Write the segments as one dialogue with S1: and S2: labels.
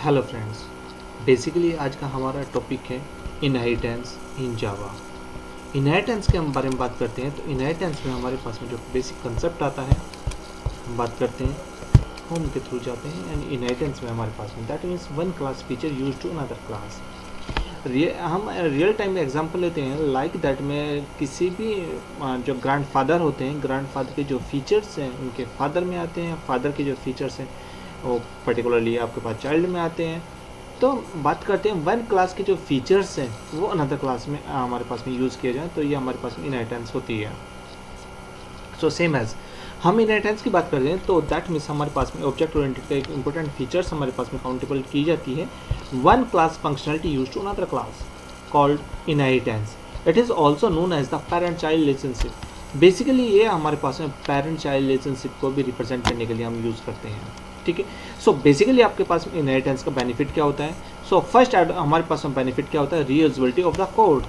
S1: Hello friends, basically आज का हमारा टॉपिक है इनहेरिटेंस इन जावा। इनहेरिटेंस के हम बारे में बात करते हैं तो इनहेरिटेंस में हमारे पास में जो बेसिक कंसेप्ट आता है हम बात करते हैं, होम के थ्रू जाते हैं। एंड इनहेरिटेंस में हमारे पास में that means one class feature use to another class. हम रियल टाइम में एग्जांपल लेते हैं लाइक दैट में किसी भी जो ग्रैंडफादर होते हैं, ग्रैंडफादर के जो फीचर्स हैं उनके फादर में आते हैं, फादर के जो फीचर्स हैं वो पर्टिकुलरली आपके पास चाइल्ड में आते हैं। तो बात करते हैं वन क्लास के जो फीचर्स हैं वो अनदर क्लास में हमारे पास में यूज़ किए जाएँ तो ये हमारे पास में इनहेरिटेंस होती है। सो सेम एज हम इनहेरिटेंस की बात करते हैं तो दैट मीन्स हमारे पास में ऑब्जेक्ट ओरिएंटेड का एक इंपॉर्टेंट फीचर्स हमारे पास में काउंटेबल की जाती है one class functionality use to another class called inheritance. It is also known as the parent child relationship. Basically ये हमारे पास में पेरेंट चाइल्ड रिलेशनशिप को भी रिप्रेजेंट करने के लिए हम यूज़ करते हैं। ठीक है, सो बेसिकली आपके पास में इनहेरिटेंस का बेनिफिट क्या होता है। सो फर्स्ट हमारे पास में बेनिफिट क्या होता है, रीयूजेबिलिटी ऑफ द कोड।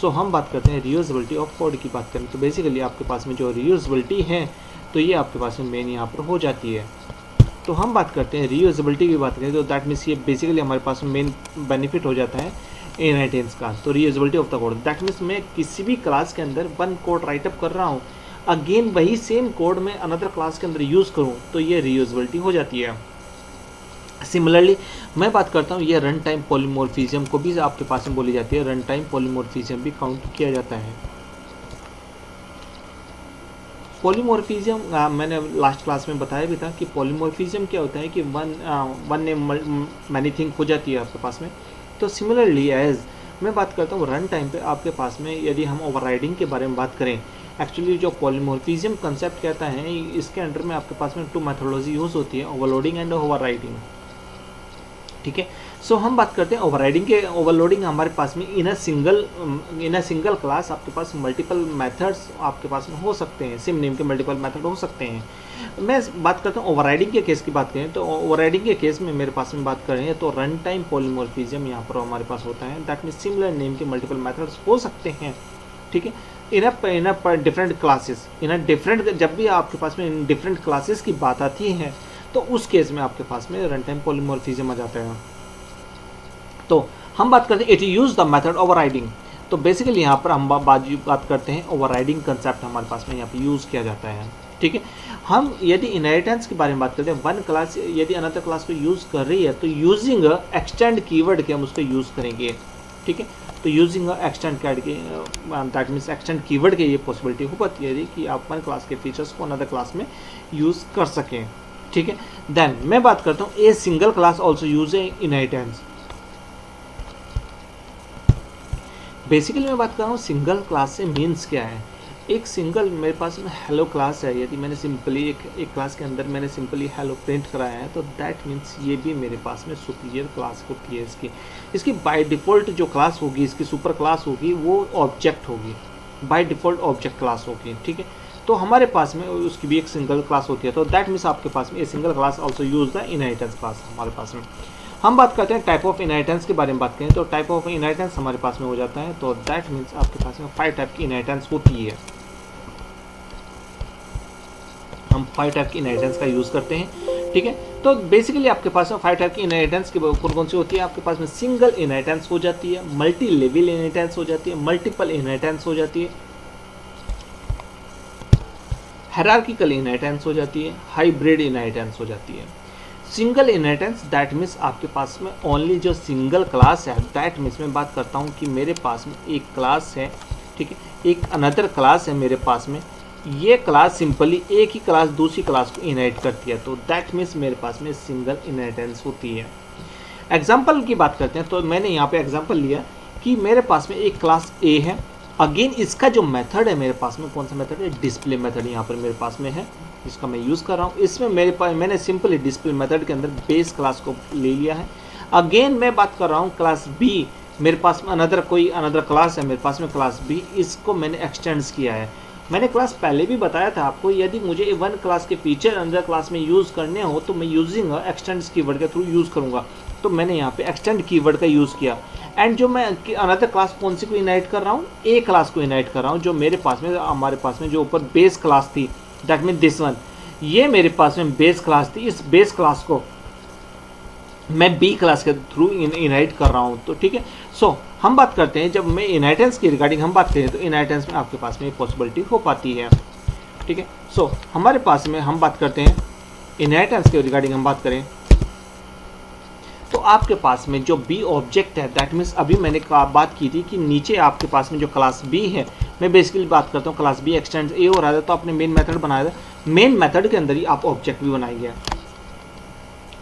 S1: सो हम बात करते हैं रीयूजेबिलिटी ऑफ कोड की बात करें तो बेसिकली आपके पास में जो रीयूजेबिलिटी है तो ये आपके पास में मेन यहाँ पर हो जाती है। तो हम बात करते हैं रीयूजेबिलिटी की बात करें तो दैट मीन्स ये बेसिकली हमारे पास में मेन बेनिफिट हो जाता है इनहेरिटेंस का। तो reusability of the code that means मैं किसी भी क्लास के अंदर वन कोड राइटअप कर रहा हूँ, अगेन वही सेम कोड में अनदर क्लास के अंदर यूज़ करूँ तो ये रीयूजेबिलिटी हो जाती है। सिमिलरली मैं बात करता हूँ ये रन टाइम पॉलीमॉर्फिज्म को भी आपके पास में बोली जाती है, रन टाइम पॉलीमॉर्फिज्म भी काउंट किया जाता है। पॉलीमॉर्फिज्म मैंने लास्ट क्लास में बताया भी था कि पॉलीमॉर्फिज्म क्या होता है कि वन ने मैनी थिंग हो जाती है आपके पास में। तो सिमिलरली एज मैं बात करता हूँ रन टाइम पे आपके पास में यदि हम ओवरराइडिंग के बारे में बात करें, एक्चुअली जो पॉलीमॉर्फिज्म कंसेप्ट कहता है इसके अंडर में आपके पास में टू मेथोडोलॉजी यूज़ होती है, ओवरलोडिंग एंड ओवरराइडिंग। ठीक है, सो हम बात करते हैं ओवरराइडिंग के। ओवरलोडिंग हमारे पास में इन अ सिंगल क्लास आपके पास मल्टीपल मेथड्स आपके पास में हो सकते हैं, सेम नेम के मल्टीपल मेथड हो सकते हैं। मैं बात करता हूँ ओवरराइडिंग के केस की बात करें तो ओवरराइडिंग के केस में मेरे पास में बात करें तो रन टाइम पॉलीमॉर्फिज्म यहाँ पर हमारे पास होता है। दैट मीन्स सिमिलर नेम के मल्टीपल मेथड्स हो सकते हैं। ठीक है, in a different classes, in a different, जब भी आपके पास में इन डिफरेंट क्लासेस की बात आती है तो उस केस में आपके पास में रन टाइम पॉलीमॉर्फिज्म आ जाता है। तो हम बात करते हैं it use the method overriding. तो बेसिकली यहाँ पर हम बात करते हैं ओवरराइडिंग कंसेप्ट हमारे पास में यहाँ पे यूज़ किया जाता है। ठीक है, हम यदि इनहेरिटेंस के बारे में बात करते हैं, वन क्लास यदि अनदर क्लास को यूज़ कर रही है तो यूजिंग एक्सटेंड कीवर्ड के हम उसको यूज़ करेंगे। ठीक है, तो यूजिंग एक्सटेंड कार्ड के दैट मीन्स एक्सटेंड कीवर्ड के ये पॉसिबिलिटी हो पाती है कि आप वन क्लास के फीचर्स को अनदर क्लास में यूज़ कर सकें। ठीक है, देन मैं बात करता हूँ a single class also use A inheritance. Basically मैं बात कर रहा हूँ सिंगल क्लास से मीन्स क्या है। एक सिंगल मेरे पास में हेलो क्लास है, यदि मैंने सिंपली एक क्लास के अंदर मैंने सिंपली हेलो प्रिंट कराया है तो दैट मीन्स ये भी मेरे पास में सुपीरियर क्लास होती है। इसकी बाय डिफ़ॉल्ट जो क्लास होगी, इसकी सुपर क्लास होगी वो ऑब्जेक्ट होगी, बाय डिफ़ॉल्ट ऑब्जेक्ट क्लास होगी। ठीक है, तो हमारे पास में उसकी भी एक सिंगल क्लास होती है। तो दैट मीन्स आपके पास में a single class also use the inheritance class हमारे पास में। हम बात करते हैं टाइप ऑफ इनहेरिटेंस के बारे में बात करें तो टाइप ऑफ इनहेरिटेंस हमारे पास में हो जाता है। तो दैट मीन्स आपके पास में 5 टाइप की इनहेरिटेंस होती है। हम 5 टाइप की इनहेरिटेंस का यूज़ करते हैं। ठीक है, तो बेसिकली आपके पास में 5 टाइप की इनहेरिटेंस की कौन सी होती है, आपके पास में सिंगल इनहेरिटेंस हो जाती है, मल्टी लेवल इनहेरिटेंस हो जाती है, मल्टीपल इनहेरिटेंस हो जाती है, हायरार्किकल इनहेरिटेंस हो जाती है, हाइब्रिड इनहेरिटेंस हो जाती है। सिंगल इनहेरिटेंस दैट मीन्स आपके पास में ओनली जो सिंगल क्लास है, दैट मीन्स मैं बात करता हूँ कि मेरे पास में एक क्लास है। ठीक है, एक अनदर क्लास है मेरे पास में, ये क्लास सिंपली एक ही क्लास दूसरी क्लास को इनहेरिट करती है। तो दैट मीन्स मेरे पास में सिंगल इनहेरिटेंस होती है। एग्जाम्पल की बात करते हैं तो मैंने यहाँ पे एग्जाम्पल लिया कि मेरे पास में एक क्लास ए है, अगेन इसका जो मेथड है मेरे पास में कौन सा मेथड है, डिस्प्ले मेथड यहाँ पर मेरे पास में है, इसका मैं यूज़ कर रहा हूँ। इसमें मेरे पास मैंने सिंपली डिस्प्ले मेथड के अंदर बेस क्लास को ले लिया है। अगेन मैं बात कर रहा हूँ क्लास बी, मेरे पास में अनदर क्लास है मेरे पास में क्लास बी, इसको मैंने एक्सटेंड्स किया है। मैंने क्लास पहले भी बताया था आपको, यदि मुझे वन क्लास के फीचर अनदर क्लास में यूज़ करने हो तो मैं यूजिंग एक्सटेंड्स कीवर्ड के थ्रू यूज़ करूँगा। तो मैंने यहाँ पे एक्सटेंड कीवर्ड का यूज़ किया। एंड जो मैं अनदर क्लास कौन सी को इनहेरिट कर रहा हूँ, ए क्लास को इनहेरिट कर रहा हूँ, जो मेरे पास में हमारे पास में जो ऊपर बेस क्लास थी, दैट मीन दिस वन, ये मेरे पास में बेस क्लास थी। इस बेस क्लास को मैं बी क्लास के थ्रू इनहेरिट कर रहा हूँ। तो ठीक है, सो हम बात करते हैं, जब मैं इनहेरिटेंस की रिगार्डिंग हम बात करें तो इनहेरिटेंस में आपके पास में पॉसिबिलिटी हो पाती है। ठीक है, सो हमारे पास में हम बात करते हैं इनहेरिटेंस के रिगार्डिंग हम बात करें तो आपके पास में जो बी ऑब्जेक्ट है, दैट मीन्स अभी मैंने बात की थी कि नीचे आपके पास में जो क्लास बी है, मैं बेसिकली बात करता हूँ क्लास बी एक्सटेंड ए हो रहा है, तो आपने मेन मेथड बनाया था, मेन मेथड के अंदर ही आप ऑब्जेक्ट भी बनाएंगे।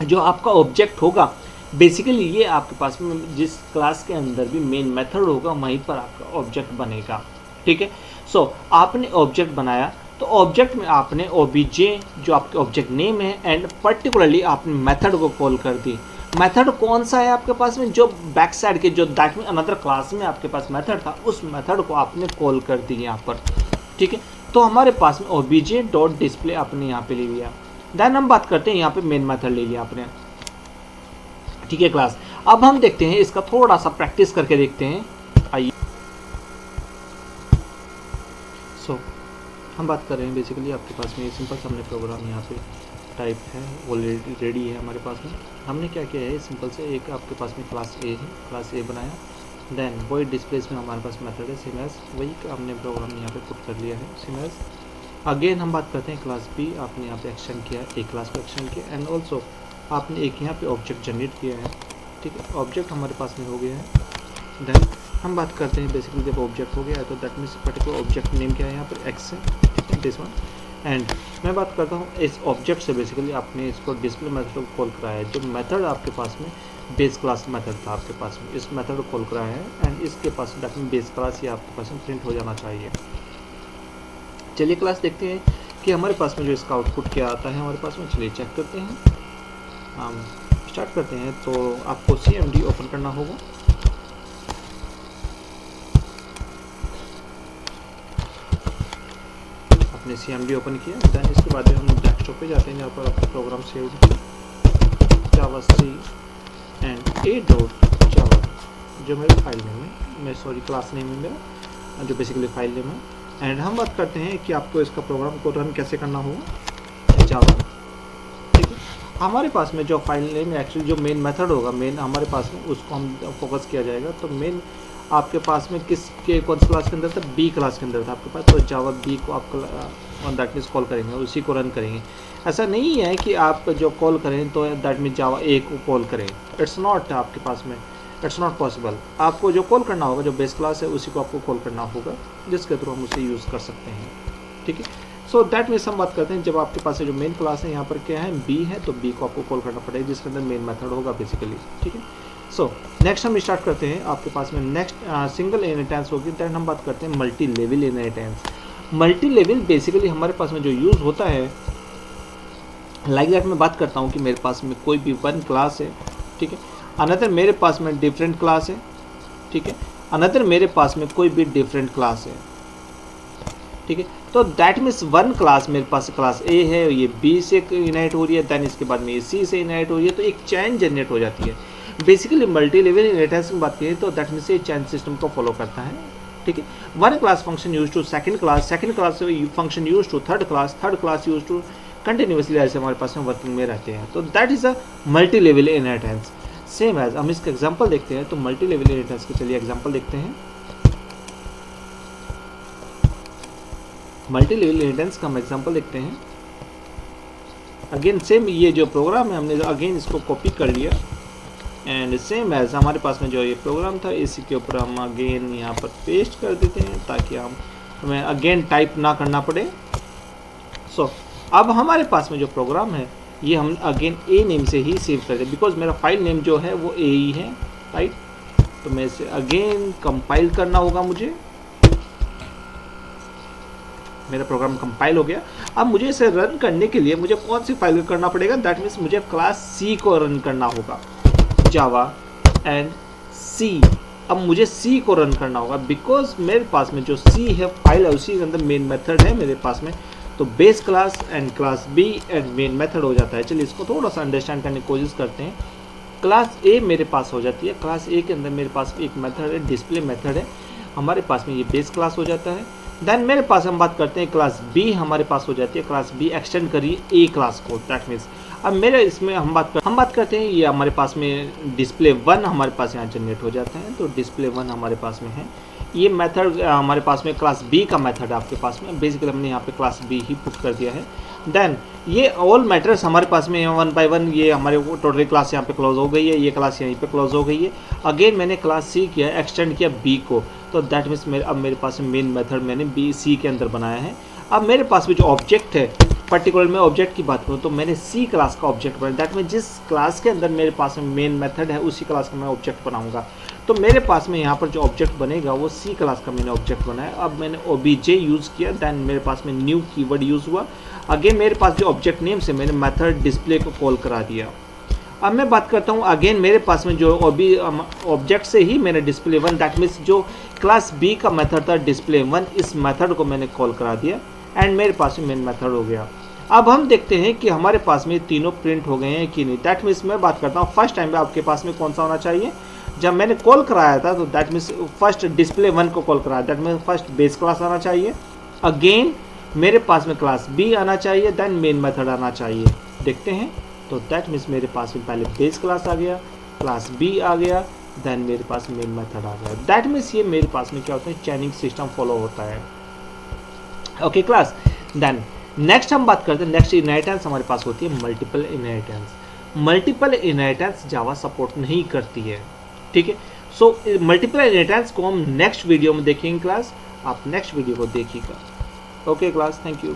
S1: जो आपका ऑब्जेक्ट होगा बेसिकली ये आपके पास में जिस क्लास के अंदर भी मेन मेथड होगा वहीं पर आपका ऑब्जेक्ट बनेगा। ठीक है, सो आपने ऑब्जेक्ट बनाया तो ऑब्जेक्ट में आपने ओबीजे जो आपके ऑब्जेक्ट नेम है एंड पर्टिकुलरली आपने मेथड को कॉल कर दी। मेथड कौन सा है आपके पास में, जो बैक साइड के जो दैट मीन अनदर क्लास में आपके पास मेथड था, उस मेथड को आपने कॉल कर दी यहाँ पर। ठीक है, तो हमारे पास में ओबीजे डॉट डिस्प्ले आपने यहाँ पे ले लिया। देन हम बात करते हैं यहाँ पे मेन मेथड ले लिया आपने। ठीक है क्लास, अब हम देखते हैं इसका थोड़ा सा प्रैक्टिस करके देखते हैं। आइए, सो हम बात कर रहे हैं बेसिकली आपके पास में सिंपल सा हमने प्रोग्राम यहाँ पे टाइप है ऑलरेडी रेडी है हमारे पास में। हमने क्या किया है, सिंपल से एक आपके पास में क्लास ए है, क्लास ए बनाया, देन वही डिस्प्लेस में हमारे पास मेथड है सेम एज, वही हमने प्रोग्राम यहाँ पे पुट कर लिया है सेम एज। अगेन हम बात करते हैं क्लास बी, आपने यहाँ पे एक्सटेंड किया है, एक क्लास को एक्सटेंड किया एंड ऑल्सो आपने एक यहाँ पे ऑब्जेक्ट जनरेट किया है। ठीक है, ऑब्जेक्ट हमारे पास में हो गया है। देन हम बात करते हैं बेसिकली जब ऑब्जेक्ट हो गया है तो that means particular object name क्या है यहाँ पर एक्स है, ठीक है, दिस वन। एंड मैं बात करता हूँ इस ऑब्जेक्ट से बेसिकली आपने इसको डिस्प्ले मेथड को कॉल कराया है। जो मेथड आपके पास में बेस क्लास मेथड था आपके पास में, इस मेथड को कॉल कराया है एंड इसके पास दैट मीन बेस क्लास ही आपके पास में प्रिंट हो जाना चाहिए। चलिए क्लास देखते हैं कि हमारे पास में जो इसका आउटपुट क्या आता है हमारे पास में। चलिए चेक करते हैं, हम स्टार्ट करते हैं। तो आपको CMD ओपन करना होगा। आपने CMD ओपन किया, देन इसके बाद हम डेस्कटॉप पे जाते हैं जहाँ पर आपका program save java C and A dot java जो मेरी फाइल नेम है, मैं सॉरी क्लास नेम है मेरा, जो बेसिकली फाइल नेम है। एंड हम बात करते हैं कि आपको इसका प्रोग्राम को रन कैसे करना होगा, जावा। ठीक है, हमारे पास में जो फाइल नेम एक्चुअली जो मेन मेथड होगा, मेन हमारे पास में उसको हम फोकस किया जाएगा। तो मेन आपके पास में किसके कौन सी क्लास के अंदर था, बी क्लास के अंदर था आपके पास, तो जावा बी को आप दैट मीन्स कॉल करेंगे, उसी को रन करेंगे। ऐसा नहीं है कि आप जो कॉल करें तो दैट मीन्स जावा ए को कॉल करें, इट्स नॉट आपके पास में, इट्स नॉट पॉसिबल। आपको जो कॉल करना होगा, जो बेस क्लास है उसी को आपको कॉल करना होगा, जिसके थ्रू हम उसे यूज़ कर सकते हैं। ठीक है, सो दैट मीन्स हम बात करते हैं जब आपके पास जो मेन क्लास है यहाँ पर क्या है, बी है, तो बी को आपको कॉल करना पड़ेगा जिसके अंदर मेन मेथड होगा बेसिकली। ठीक है, सो नेक्स्ट हम स्टार्ट करते हैं। आपके पास में नेक्स्ट सिंगल इनहेरिटेंस होगी, दैन हम बात करते हैं multi level inheritance. Multi level basically हमारे पास में जो यूज़ होता है, लाइक दैट मैं बात करता हूँ कि मेरे पास में कोई भी वन क्लास है, ठीक है, अनदर मेरे पास में डिफरेंट क्लास है, ठीक है, अनदर मेरे पास में कोई भी डिफरेंट क्लास है। ठीक है, तो दैट मीन्स वन क्लास मेरे पास क्लास ए है, ये बी से इनहेरिट हो रही है, दैन इसके बाद में ये सी से इनहेरिट हो रही है, तो एक चैन जनरेट हो जाती है। बेसिकली मल्टी लेवल इनहेरिटेंस की बात करें तो दैट मीन्स ये चैन सिस्टम को फॉलो करता है। ठीक है, one class function use to second class function use to third class use to continuously, ऐसे हमारे पास में वर्किंग में रहते हैं। तो that is a multi level inheritance. Same as हम इसका एग्जांपल देखते हैं, तो मल्टी लेवल इनहेरिटेंस के चलिए एग्जांपल देखते हैं। मल्टी लेवल इनहेरिटेंस का हम एग्जांपल देखते हैं। अगेन सेम ये जो प्रोग्राम है हमने अगेन इसको कॉपी कर लिया एंड सेम एज हमारे पास में जो ये प्रोग्राम था इसी के ऊपर हम अगेन यहाँ पर पेस्ट कर देते हैं ताकि हमें अगेन टाइप ना करना पड़े। सो अब हमारे पास में जो प्रोग्राम है ये हम अगेन ए नेम से ही सेव कर दें, बिकॉज मेरा फाइल नेम जो है वो ए ही है, राइट। तो मैं इसे अगेन कंपाइल करना होगा मुझे, मेरा प्रोग्राम कंपाइल हो गया। अब मुझे इसे रन करने के लिए मुझे कौन सी फाइल करना पड़ेगा, दैट मीन्स मुझे क्लास सी को रन करना होगा, जावा एंड सी। अब मुझे सी को रन करना होगा बिकॉज मेरे पास में जो सी है फाइल है उसी के अंदर मेन मेथड है मेरे पास में, तो base class and class B and main method हो जाता है। चलिए इसको थोड़ा सा अंडरस्टैंड करने की कोशिश करते हैं। क्लास ए मेरे पास हो जाती है, क्लास ए के अंदर मेरे पास एक मेथड है, डिस्प्ले मेथड है, हमारे पास में ये बेस क्लास हो जाता है। देन मेरे पास हम बात करते हैं क्लास बी हमारे पास हो जाती है, क्लास बी एक्सटेंड करिए ए क्लास को, दैट मीन्स अब मेरे इसमें हम बात करते हैं ये हमारे पास में डिस्प्ले 1 हमारे पास यहाँ जनरेट हो जाता है, तो डिस्प्ले 1 हमारे पास में है। ये मेथड हमारे पास में क्लास बी का मेथड है आपके पास में, बेसिकली हमने यहाँ पे क्लास बी ही पुट कर दिया है। देन ये ऑल मैटर्स हमारे पास में 1 बाय 1 ये हमारे टोटल क्लास यहाँ पे क्लोज हो गई है, ये क्लास यहीं पे क्लोज हो गई है। अगेन मैंने क्लास सी किया, एक्सटेंड किया बी को, तो दैट मीन्स अब मेरे पास में मेन मेथड मैंने बी सी के अंदर बनाया है। अब मेरे पास में जो ऑब्जेक्ट है, पर्टिकुलर मैं ऑब्जेक्ट की बात करूँ तो मैंने सी क्लास का ऑब्जेक्ट बनाया, दैट मीन जिस क्लास के अंदर मेरे पास में मेन मेथड है उसी क्लास का मैं ऑब्जेक्ट बनाऊंगा। तो मेरे पास में यहाँ पर जो ऑब्जेक्ट बनेगा वो सी क्लास का मैंने ऑब्जेक्ट बनाया। अब मैंने ओबीजे यूज़ किया, देन मेरे पास में न्यू कीवर्ड यूज़ हुआ। अगेन मेरे पास जो ऑब्जेक्ट नेम से मैंने मेथड डिस्प्ले को कॉल करा दिया। अब मैं बात करता हूँ अगेन मेरे पास में जो ऑब्जेक्ट से ही मैंने डिस्प्ले 1, दैट मीन्स जो क्लास बी का मेथड था डिस्प्ले 1, इस मेथड को मैंने कॉल करा दिया एंड मेरे पास में मेन मेथड हो गया। अब हम देखते हैं कि हमारे पास में तीनों प्रिंट हो गए हैं कि नहीं। दैट मीन्स मैं बात करता हूँ फर्स्ट टाइम में आपके पास में कौन सा होना चाहिए, जब मैंने कॉल कराया था तो दैट मीन्स फर्स्ट डिस्प्ले 1 को कॉल कराया, that means first base class आना चाहिए। अगेन मेरे पास में क्लास बी आना चाहिए, देन मेन मेथड आना चाहिए। देखते हैं तो दैट मीन्स मेरे पास में पहले बेस क्लास आ गया, क्लास बी आ गया, देन मेरे पास मेन मेथड आ गया। दैट मीन्स ये मेरे पास में क्या होता है, चैनिंग सिस्टम फॉलो होता है। ओके क्लास, देन नेक्स्ट हम बात करते हैं, नेक्स्ट इनहेरिटेंस हमारे पास होती है मल्टीपल इनहेरिटेंस। मल्टीपल इनहेरिटेंस जावा सपोर्ट नहीं करती है, ठीक है। सो मल्टीपल इनहेरिटेंस को हम नेक्स्ट वीडियो में देखेंगे क्लास, आप नेक्स्ट वीडियो को देखिएगा। Okay class, thank you.